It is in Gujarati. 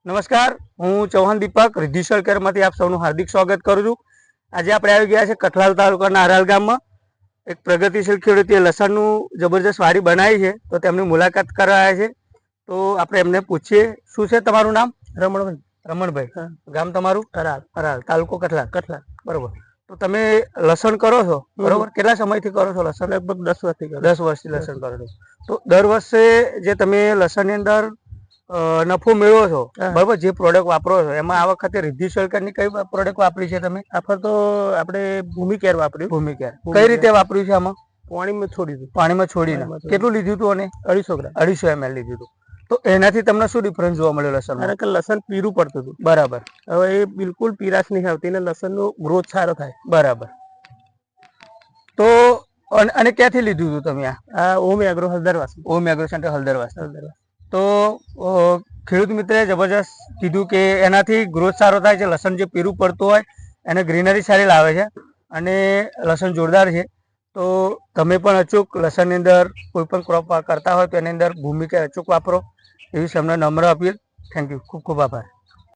નમસ્કાર, હું ચૌહાણ દીપક રિદ્ધિશલ કેરમાંથી આપ સૌનું હાર્દિક સ્વાગત કરું છું। આજે આપણે આવી ગયા છે કઠલાલ તાલુકાના અરાલ ગામમાં। એક પ્રગતિશીલ ખેડૂતે લસણનું જબરજસ્ત વાડી બનાવી છે, તો તેમની મુલાકાત કરવા આવ્યા છે। તો આપણે એમને પૂછીએ, શું છે તમારું નામ? રમણભાઈ। રમણભાઈ, ગામ તમારું? અરાલ। અરાલ, તાલુકો કઠલાલ? કઠલાલ। બરોબર। તો તમે લસણ કરો છો, બરોબર? કેટલા સમયથી કરો છો લસણ? લગભગ 10 વર્ષથી કરું। 10 વર્ષથી લસણ કરો છો। તો દર વર્ષે જે તમે લસણની અંદર નફો મેળવો છો, બરાબર, જે પ્રોડક્ટ વાપરો છો, એમાં આ વખતે રિદ્ધિ સરકારની કઈ પ્રોડક્ટ વાપરી છે તમે? આફર તો આપણે ભૂમિ કેર વાપર્યું। ભૂમિ કેર કઈ રીતે વાપર્યું છે? આમાં પાણીમાં છોડી દીધું। પાણીમાં છોડીને કેટલું લીધું હતું? અને 250 ગ્રામ। 250 ml લીધું હતું। તો એનાથી તમને શું ડિફરન્સ જોવા મળ્યો લસણ? કારણ કે લસણ પીરું પડતું હતું, બરાબર। હવે એ બિલકુલ પીરાશ નહીં આવતી ને લસણનો ગ્રોથ સારો થાય। બરાબર। તો અને ક્યાંથી લીધું હતું તમે? આ ઓમ એગ્રો હળદરવાસ। ઓમ એગ્રો સેન્ટર હળદરવાસ। તો ખેડૂત મિત્રે જબરજસ્ત કીધું કે એનાથી ગ્રોથ સારો થાય છે, લસણ જે પીરું પડતું હોય એને ગ્રીનરી સારી લાવે છે અને લસણ જોરદાર છે। તો તમે પણ અચૂક લસણની અંદર કોઈ પણ ક્રોપ કરતા હોય તો એની અંદર ભૂમિ કે અચૂક વાપરો, એવી સૌને નમ્ર અપીલ। થેન્ક યુ, ખૂબ ખૂબ આભાર।